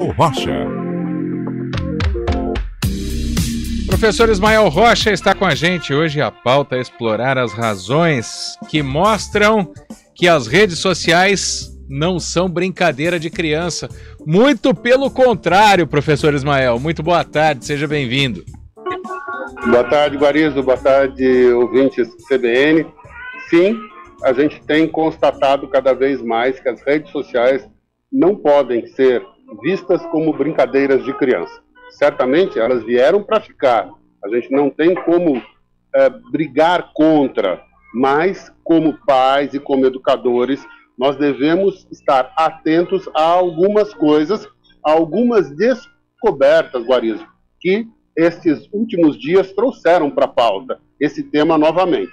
Rocha. Professor Ismael Rocha está com a gente hoje. A pauta é explorar as razões que mostram que as redes sociais não são brincadeira de criança. Muito pelo contrário, professor Ismael. Muito boa tarde, seja bem-vindo. Boa tarde, Guarizo. Boa tarde, ouvintes do CBN. Sim, a gente tem constatado cada vez mais que as redes sociais não podem ser vistas como brincadeiras de criança. Certamente elas vieram para ficar. A gente não tem como brigar contra, mas como pais e como educadores, nós devemos estar atentos a algumas coisas, a algumas descobertas, Guarizo, que esses últimos dias trouxeram para a pauta esse tema novamente.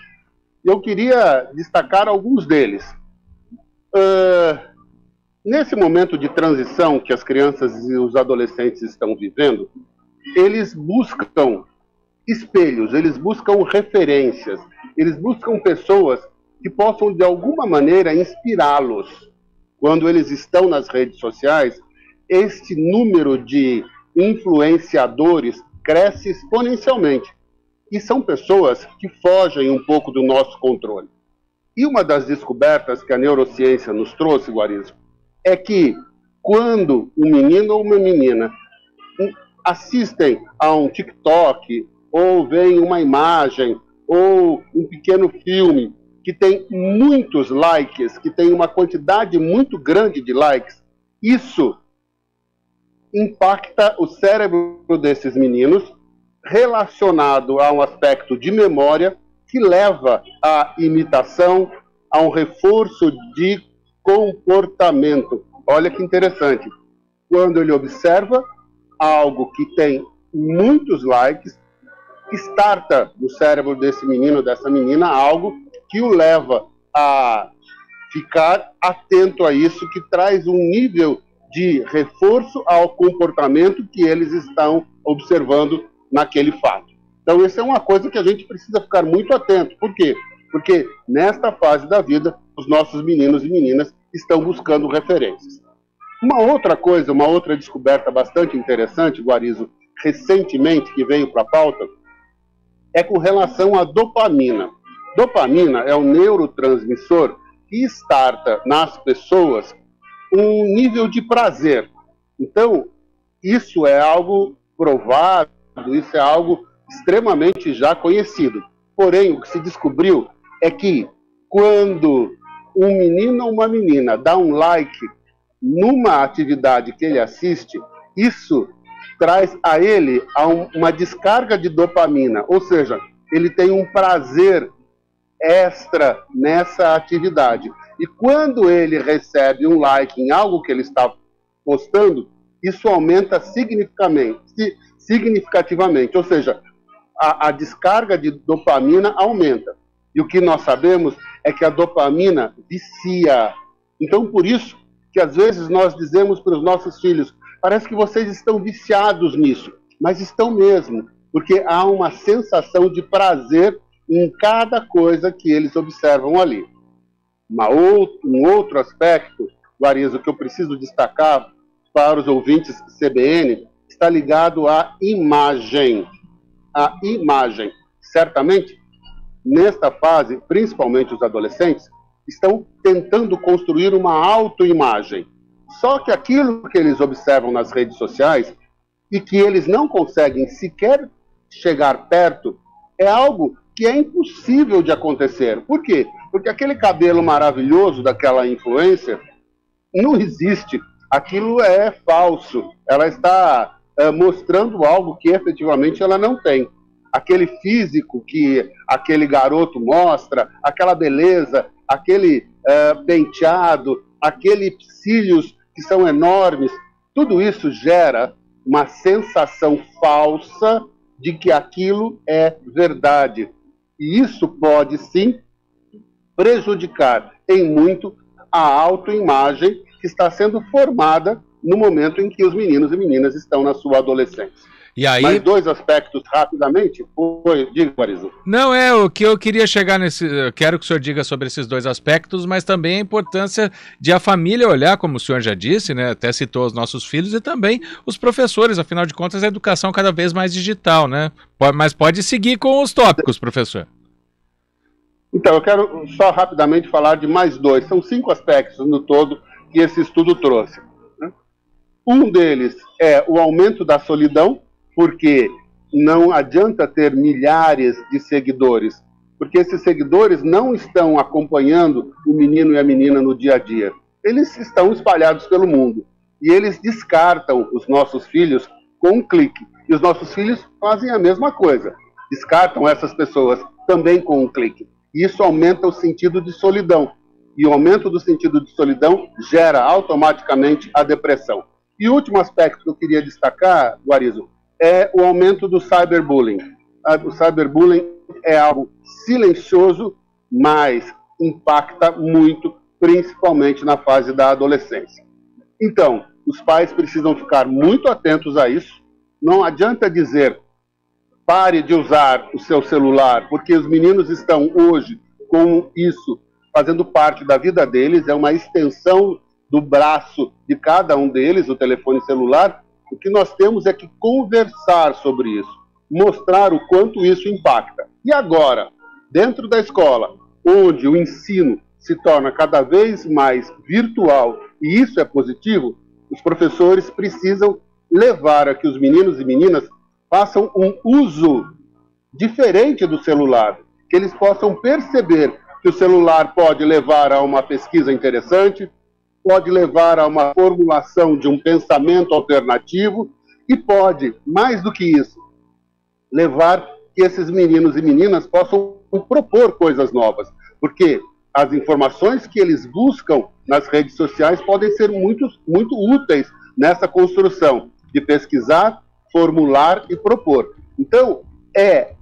Eu queria destacar alguns deles. Nesse momento de transição que as crianças e os adolescentes estão vivendo, eles buscam espelhos, eles buscam referências, eles buscam pessoas que possam, de alguma maneira, inspirá-los. Quando eles estão nas redes sociais, este número de influenciadores cresce exponencialmente. E são pessoas que fogem um pouco do nosso controle. E uma das descobertas que a neurociência nos trouxe, Guarizo, é que quando um menino ou uma menina assistem a um TikTok, ou veem uma imagem, ou um pequeno filme que tem muitos likes, que tem uma quantidade muito grande de likes, isso impacta o cérebro desses meninos, relacionado a um aspecto de memória que leva à imitação, a um reforço de comportamento. Olha que interessante. Quando ele observa algo que tem muitos likes, starta no cérebro desse menino, dessa menina, algo que o leva a ficar atento a isso, que traz um nível de reforço ao comportamento que eles estão observando naquele fato. Então, essa é uma coisa que a gente precisa ficar muito atento. Por quê? Porque nesta fase da vida, os nossos meninos e meninas estão buscando referências. Uma outra coisa, uma outra descoberta bastante interessante, Guarizo, recentemente que veio para a pauta, é com relação à dopamina. Dopamina é um neurotransmissor que starta nas pessoas um nível de prazer. Então, isso é algo provado, isso é algo extremamente já conhecido. Porém, o que se descobriu é que quando um menino ou uma menina dá um like numa atividade que ele assiste, isso traz a ele uma descarga de dopamina, ou seja, ele tem um prazer extra nessa atividade. E quando ele recebe um like em algo que ele está postando, isso aumenta significativamente, ou seja, a descarga de dopamina aumenta. E o que nós sabemos é que a dopamina vicia. Então, por isso que às vezes nós dizemos para os nossos filhos, parece que vocês estão viciados nisso, mas estão mesmo, porque há uma sensação de prazer em cada coisa que eles observam ali. Um outro aspecto, Guarizo, que eu preciso destacar para os ouvintes CBN, está ligado à imagem. A imagem. Certamente, nesta fase, principalmente os adolescentes, estão tentando construir uma autoimagem. Só que aquilo que eles observam nas redes sociais e que eles não conseguem sequer chegar perto é algo que é impossível de acontecer. Por quê? Porque aquele cabelo maravilhoso daquela influencer não existe. Aquilo é falso. Ela está mostrando algo que efetivamente ela não tem. Aquele físico que aquele garoto mostra, aquela beleza, aquele penteado, aqueles cílios que são enormes, tudo isso gera uma sensação falsa de que aquilo é verdade. E isso pode, sim, prejudicar em muito a autoimagem que está sendo formada no momento em que os meninos e meninas estão na sua adolescência. E aí... Mais dois aspectos rapidamente. Diga, Guarizo. Não, o que eu queria chegar nesse... Eu quero que o senhor diga sobre esses dois aspectos, mas também a importância de a família olhar, como o senhor já disse, né? Até citou os nossos filhos e também os professores. Afinal de contas, a educação cada vez mais digital, né? Mas pode seguir com os tópicos, professor. Então, eu quero só rapidamente falar de mais dois. São 5 aspectos no todo que esse estudo trouxe. Né? Um deles é o aumento da solidão, porque não adianta ter milhares de seguidores, porque esses seguidores não estão acompanhando o menino e a menina no dia a dia. Eles estão espalhados pelo mundo. E eles descartam os nossos filhos com um clique. E os nossos filhos fazem a mesma coisa. Descartam essas pessoas também com um clique. Isso aumenta o sentido de solidão. E o aumento do sentido de solidão gera automaticamente a depressão. E o último aspecto que eu queria destacar, Guarizo, é o aumento do cyberbullying. O cyberbullying é algo silencioso, mas impacta muito, principalmente na fase da adolescência. Então, os pais precisam ficar muito atentos a isso. Não adianta dizer: pare de usar o seu celular, porque os meninos estão hoje com isso fazendo parte da vida deles, é uma extensão do braço de cada um deles, o telefone celular. O que nós temos é que conversar sobre isso, mostrar o quanto isso impacta. E agora, dentro da escola, onde o ensino se torna cada vez mais virtual, e isso é positivo, os professores precisam levar a que os meninos e meninas façam um uso diferente do celular, que eles possam perceber que o celular pode levar a uma pesquisa interessante, pode levar a uma formulação de um pensamento alternativo e pode, mais do que isso, levar que esses meninos e meninas possam propor coisas novas, porque as informações que eles buscam nas redes sociais podem ser muito úteis nessa construção de pesquisar, formular e propor. Então, é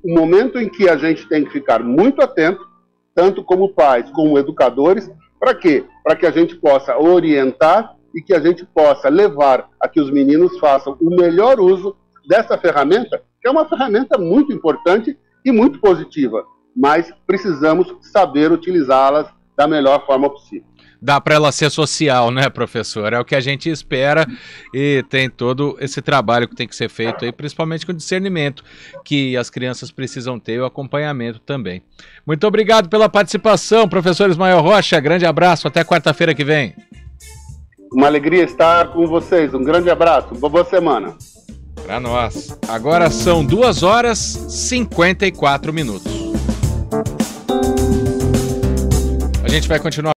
um momento em que a gente tem que ficar muito atento, tanto como pais, como educadores. Para quê? Para que a gente possa orientar e que a gente possa levar a que os meninos façam o melhor uso dessa ferramenta, que é uma ferramenta muito importante e muito positiva, mas precisamos saber utilizá-las da melhor forma possível. Dá para ela ser social, né, professor? É o que a gente espera e tem todo esse trabalho que tem que ser feito aí, principalmente com o discernimento que as crianças precisam ter e o acompanhamento também. Muito obrigado pela participação, professor Ismael Rocha. Grande abraço, até quarta-feira que vem. Uma alegria estar com vocês. Um grande abraço, boa semana. Para nós. Agora são 2h54. A gente vai continuar